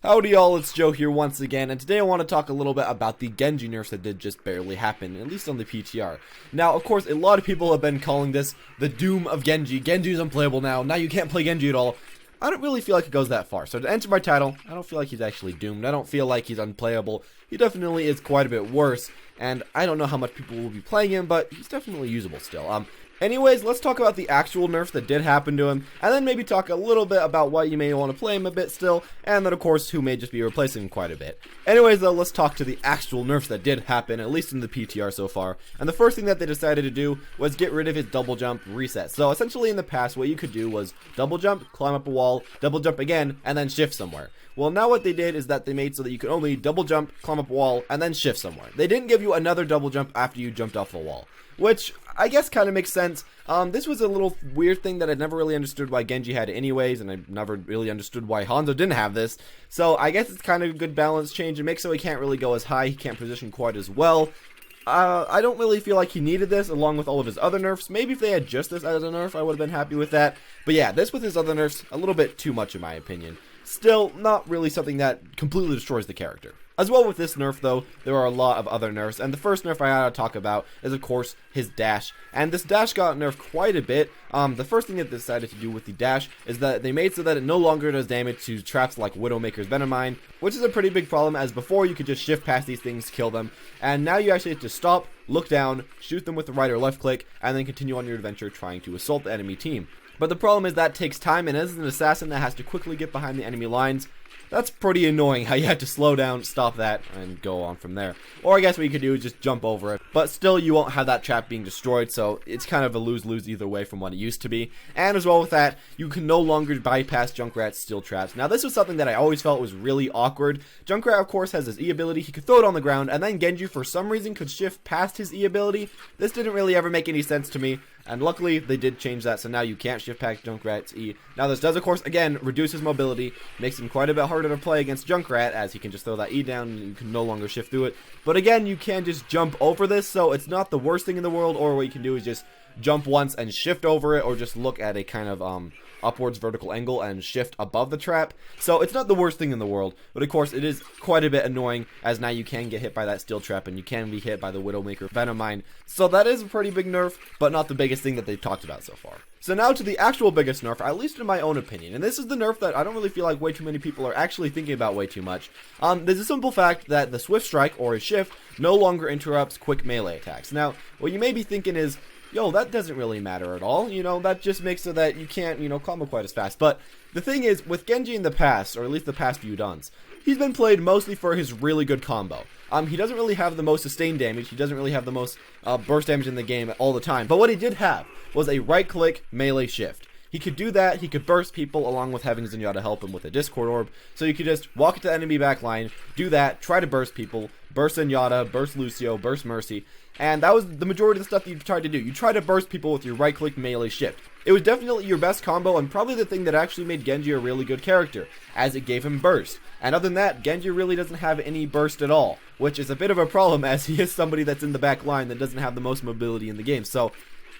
Howdy y'all, it's Joe here once again, and today I want to talk a little bit about the Genji nerfs that did just barely happen, at least on the PTR. Now, of course, a lot of people have been calling this the doom of Genji. Genji's unplayable now you can't play Genji at all. I don't really feel like it goes that far. So to enter my title, I don't feel like he's actually doomed. I don't feel like he's unplayable. He definitely is quite a bit worse, and I don't know how much people will be playing him, but he's definitely usable still. Anyways, let's talk about the actual nerfs that did happen to him, and then maybe talk a little bit about why you may want to play him a bit still, and then of course who may just be replacing him quite a bit. Anyways though, let's talk to the actual nerfs that did happen, at least in the PTR so far. And the first thing that they decided to do was get rid of his double jump reset. So essentially in the past, what you could do was double jump, climb up a wall, double jump again, and then shift somewhere. Well, now what they did is that they made so that you could only double jump, climb up a wall, and then shift somewhere. They didn't give you another double jump after you jumped off the wall, which I guess kind of makes sense. This was a little weird thing that I never really understood why Genji had anyways, and I never really understood why Hanzo didn't have this. So I guess it's kind of a good balance change. It makes so he can't really go as high, he can't position quite as well. I don't really feel like he needed this along with all of his other nerfs. Maybe if they had just this as a nerf, I would have been happy with that. But yeah, this with his other nerfs, a little bit too much in my opinion. Still, not really something that completely destroys the character. As well with this nerf though, there are a lot of other nerfs, and the first nerf I gotta talk about is of course his dash, and this dash got nerfed quite a bit. The first thing that they decided to do with the dash is that they made so that it no longer does damage to traps like Widowmaker's Venom Mine, which is a pretty big problem, as before you could just shift past these things, kill them, and now you actually have to stop, look down, shoot them with the right or left click, and then continue on your adventure trying to assault the enemy team. But the problem is that takes time, and as an assassin that has to quickly get behind the enemy lines, that's pretty annoying how you have to slow down, stop that, and go on from there. Or I guess what you could do is just jump over it. But still, you won't have that trap being destroyed, so it's kind of a lose-lose either way from what it used to be. And as well with that, you can no longer bypass Junkrat's steel traps. Now this was something that I always felt was really awkward. Junkrat of course has his E ability, he could throw it on the ground, and then Genji for some reason could shift past his E ability. This didn't really ever make any sense to me. And luckily, they did change that, so now you can't shift past Junkrat's E. Now this does, of course, again, reduce his mobility, makes him quite a bit harder to play against Junkrat, as he can just throw that E down and you can no longer shift through it. But again, you can just jump over this, so it's not the worst thing in the world, or what you can do is just jump once and shift over it, or just look at a kind of upwards vertical angle and shift above the trap. So it's not the worst thing in the world, but of course it is quite a bit annoying, as now you can get hit by that steel trap and you can be hit by the Widowmaker Venom Mine. So that is a pretty big nerf, but not the biggest thing that they've talked about so far. So now to the actual biggest nerf, at least in my own opinion, and this is the nerf that I don't really feel like way too many people are actually thinking about way too much. There's a simple fact that the Swift Strike, or a shift, no longer interrupts quick melee attacks. Now, what you may be thinking is, yo, that doesn't really matter at all, that just makes so that you can't, combo quite as fast. But the thing is, with Genji in the past, or at least the past few duns, he's been played mostly for his really good combo. He doesn't really have the most sustained damage, he doesn't really have the most burst damage in the game all the time, but what he did have was a right click melee shift. He could do that, he could burst people along with having Zenyatta help him with a Discord Orb, so you could just walk into the enemy backline, do that, try to burst people, burst Zenyatta, burst Lucio, burst Mercy, and that was the majority of the stuff that you tried to do. You tried to burst people with your right click melee shift. It was definitely your best combo, and probably the thing that actually made Genji a really good character, as it gave him burst. And other than that, Genji really doesn't have any burst at all, which is a bit of a problem, as he is somebody that's in the back line that doesn't have the most mobility in the game. So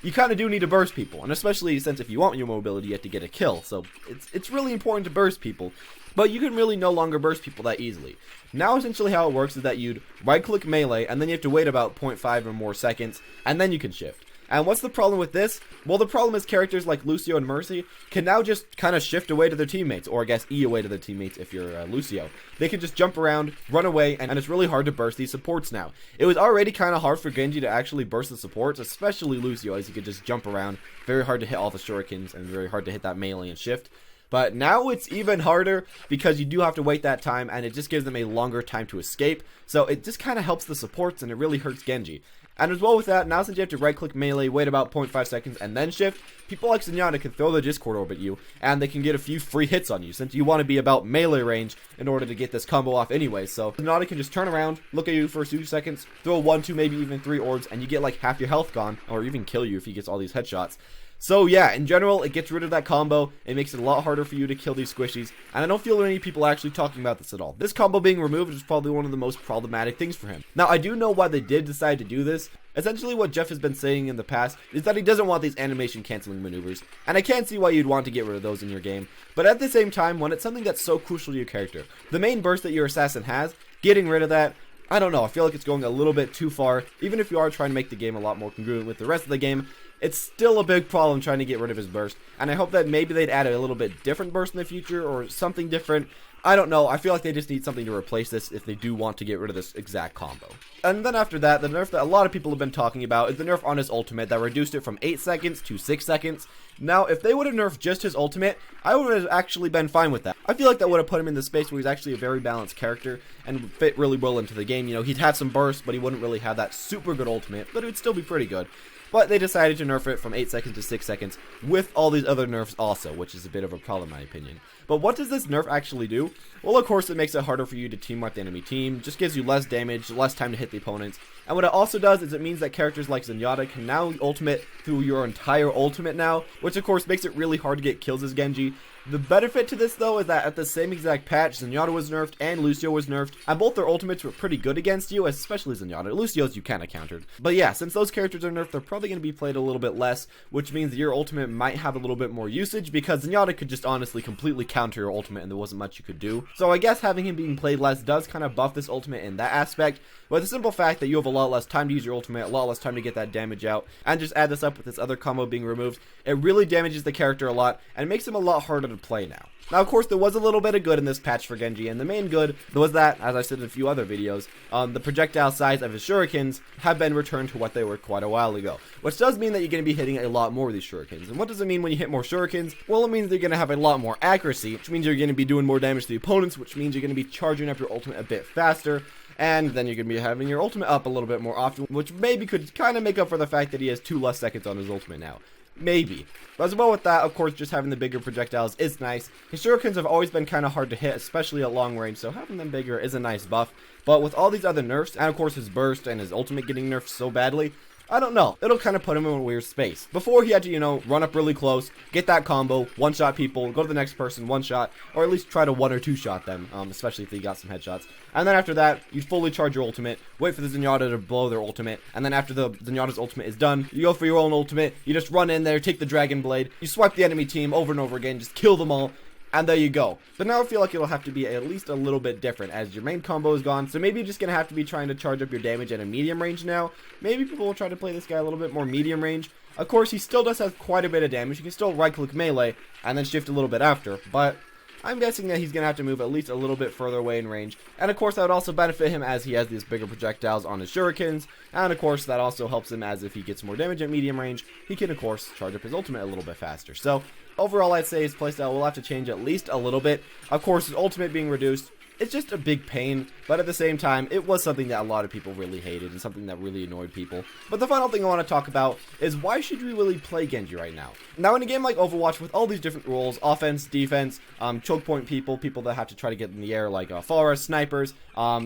you kind of do need to burst people, and especially since if you want your mobility, you have to get a kill. So it's really important to burst people, but you can really no longer burst people that easily. Now essentially how it works is that you'd right click melee, and then you have to wait about 0.5 or more seconds, and then you can shift. And what's the problem with this? Well, the problem is characters like Lucio and Mercy can now just kind of shift away to their teammates, or I guess E away to their teammates if you're Lucio. They can just jump around, run away, and it's really hard to burst these supports now. It was already kind of hard for Genji to actually burst the supports, especially Lucio, as he could just jump around. Very hard to hit all the shurikens, and very hard to hit that melee and shift. But now it's even harder, because you do have to wait that time, and it just gives them a longer time to escape. So it just kind of helps the supports, and it really hurts Genji. And as well with that, now since you have to right click melee, wait about 0.5 seconds, and then shift, people like Zenyatta can throw the Discord Orb at you, and they can get a few free hits on you, since you want to be about melee range in order to get this combo off anyway. So Zenyatta can just turn around, look at you for a few seconds, throw 1, 2, maybe even 3 orbs, and you get like half your health gone, or even kill you if he gets all these headshots. So yeah, in general, it gets rid of that combo, it makes it a lot harder for you to kill these squishies, and I don't feel any people actually talking about this at all. This combo being removed is probably one of the most problematic things for him. Now, I do know why they did decide to do this. Essentially what Jeff has been saying in the past is that he doesn't want these animation canceling maneuvers, and I can't see why you'd want to get rid of those in your game, but at the same time, when it's something that's so crucial to your character, the main burst that your assassin has, getting rid of that, I don't know, I feel like it's going a little bit too far. Even if you are trying to make the game a lot more congruent with the rest of the game, it's still a big problem trying to get rid of his burst, and I hope that maybe they'd add a little bit different burst in the future, or something different. I don't know, I feel like they just need something to replace this if they do want to get rid of this exact combo. And then after that, the nerf that a lot of people have been talking about is the nerf on his ultimate that reduced it from 8 seconds to 6 seconds. Now, if they would have nerfed just his ultimate, I would have actually been fine with that. I feel like that would have put him in the space where he's actually a very balanced character and fit really well into the game. You know, he'd have some bursts, but he wouldn't really have that super good ultimate, but it would still be pretty good. But they decided to nerf it from 8 seconds to 6 seconds with all these other nerfs also, which is a bit of a problem in my opinion. But what does this nerf actually do? Well, of course, it makes it harder for you to team wipe the enemy team, just gives you less damage, less time to hit the opponents. And what it also does is it means that characters like Zenyatta can now ultimate through your entire ultimate now, which of course makes it really hard to get kills as Genji. The benefit to this though is that at the same exact patch, Zenyatta was nerfed and Lucio was nerfed, and both their ultimates were pretty good against you, especially Zenyatta. Lucio's you kinda countered. But yeah, since those characters are nerfed, they're probably going to be played a little bit less, which means that your ultimate might have a little bit more usage, because Zenyatta could just honestly completely counter your ultimate and there wasn't much you could do. So I guess having him being played less does kind of buff this ultimate in that aspect, but the simple fact that you have a lot less time to use your ultimate, a lot less time to get that damage out, and just add this up with this other combo being removed, it really damages the character a lot, and makes him a lot harder to play now. Now, of course, there was a little bit of good in this patch for Genji, and the main good was that, as I said in a few other videos, the projectile size of his shurikens have been returned to what they were quite a while ago, which does mean that you're going to be hitting a lot more of these shurikens. And what does it mean when you hit more shurikens? Well, it means they're going to have a lot more accuracy, which means you're going to be doing more damage to the opponents, which means you're going to be charging up your ultimate a bit faster, and then you're going to be having your ultimate up a little bit more often, which maybe could kind of make up for the fact that he has 2 less seconds on his ultimate now. Maybe. But as well with that, of course, just having the bigger projectiles is nice. His shurikens have always been kind of hard to hit, especially at long range, so having them bigger is a nice buff. But with all these other nerfs, and of course his burst and his ultimate getting nerfed so badly, I don't know, it'll kind of put him in a weird space. Before he had to, you know, run up really close, get that combo, one-shot people, go to the next person, one-shot, or at least try to 1 or 2 shot them, especially if they got some headshots. And then after that, you fully charge your ultimate, wait for the Zenyatta to blow their ultimate, and then after the Zenyatta's ultimate is done, you go for your own ultimate, you just run in there, take the Dragon Blade, you swipe the enemy team over and over again, just kill them all, and there you go. But now I feel like it'll have to be at least a little bit different as your main combo is gone. So maybe you're just going to have to be trying to charge up your damage at a medium range now. Maybe people will try to play this guy a little bit more medium range. Of course, he still does have quite a bit of damage. You can still right-click melee and then shift a little bit after. But I'm guessing that he's going to have to move at least a little bit further away in range. And of course, that would also benefit him as he has these bigger projectiles on his shurikens. And of course, that also helps him as if he gets more damage at medium range, he can of course charge up his ultimate a little bit faster. So overall, I'd say his playstyle will have to change at least a little bit. Of course, his ultimate being reduced, it's just a big pain, but at the same time, it was something that a lot of people really hated and something that really annoyed people. But the final thing I want to talk about is why should we really play Genji right now? Now, in a game like Overwatch with all these different roles, offense, defense, choke point people that have to try to get in the air like Forest, snipers,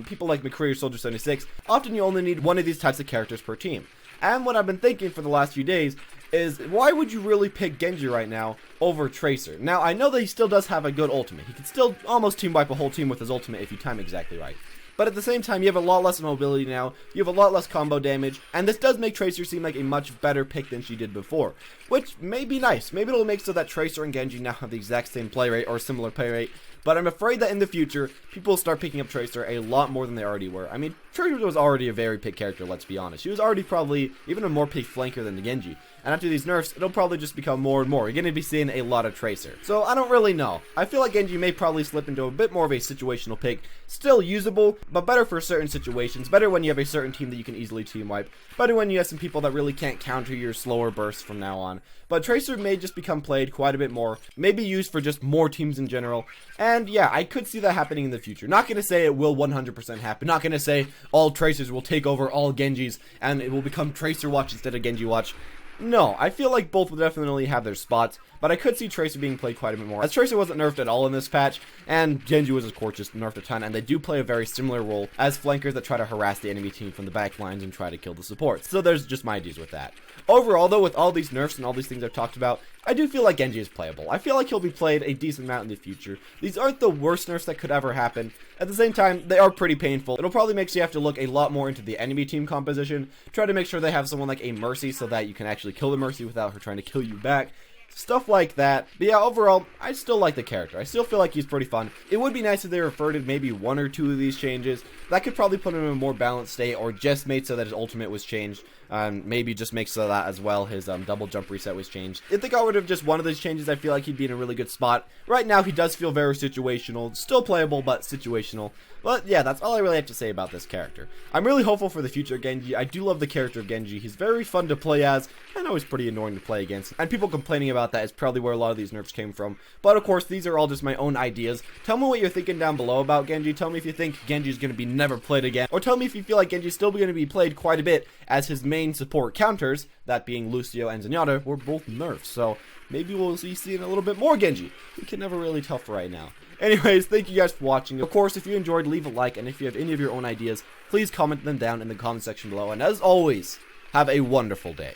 people like McCree or Soldier 76, often you only need one of these types of characters per team. And what I've been thinking for the last few days is, why would you really pick Genji right now over Tracer? Now, I know that he still does have a good ultimate. He can still almost team wipe a whole team with his ultimate if you time exactly right. But at the same time, you have a lot less mobility now, you have a lot less combo damage, and this does make Tracer seem like a much better pick than she did before. Which may be nice. Maybe it'll make so that Tracer and Genji now have the exact same play rate or similar play rate. But I'm afraid that in the future, people will start picking up Tracer a lot more than they already were. I mean, Tracer was already a very picked character, let's be honest. She was already probably even a more picked flanker than the Genji. And after these nerfs, it'll probably just become more and more. You're going to be seeing a lot of Tracer. So I don't really know. I feel like Genji may probably slip into a bit more of a situational pick. Still usable, but better for certain situations. Better when you have a certain team that you can easily team wipe. Better when you have some people that really can't counter your slower bursts from now on. But Tracer may just become played quite a bit more. Maybe used for just more teams in general. And yeah, I could see that happening in the future. Not going to say it will 100% happen. Not going to say all Tracers will take over all Genjis and it will become Tracer Watch instead of Genji Watch. No, I feel like both will definitely have their spots, but I could see Tracer being played quite a bit more, as Tracer wasn't nerfed at all in this patch, and Genji was of course just nerfed a ton, and they do play a very similar role as flankers that try to harass the enemy team from the back lines and try to kill the supports. So there's just my ideas with that. Overall, though, with all these nerfs and all these things I've talked about, I do feel like Genji is playable. I feel like he'll be played a decent amount in the future. These aren't the worst nerfs that could ever happen. At the same time, they are pretty painful. It'll probably make you have to look a lot more into the enemy team composition, try to make sure they have someone like a Mercy so that you can actually kill the Mercy without her trying to kill you back. Stuff like that. But yeah, overall, I still like the character. I still feel like he's pretty fun. It would be nice if they reverted maybe 1 or 2 of these changes. That could probably put him in a more balanced state, or just made so that his ultimate was changed. Maybe just make so that as well his double jump reset was changed. If they got rid of just one of those changes, I feel like he'd be in a really good spot. Right now, he does feel very situational. Still playable, but situational. But yeah, that's all I really have to say about this character. I'm really hopeful for the future of Genji. I do love the character of Genji. He's very fun to play as. I know he's pretty annoying to play against. And people complaining about that is probably where a lot of these nerfs came from. But of course, these are all just my own ideas. Tell me what you're thinking down below about Genji. Tell me if you think Genji is going to be never played again. Or tell me if you feel like Genji is still going to be played quite a bit, as his main support counters, that being Lucio and Zenyatta, were both nerfed. So maybe we'll be seeing a little bit more Genji. We can never really tell for right now. Anyways, thank you guys for watching. Of course, if you enjoyed, leave a like, and if you have any of your own ideas, please comment them down in the comment section below. And as always, have a wonderful day.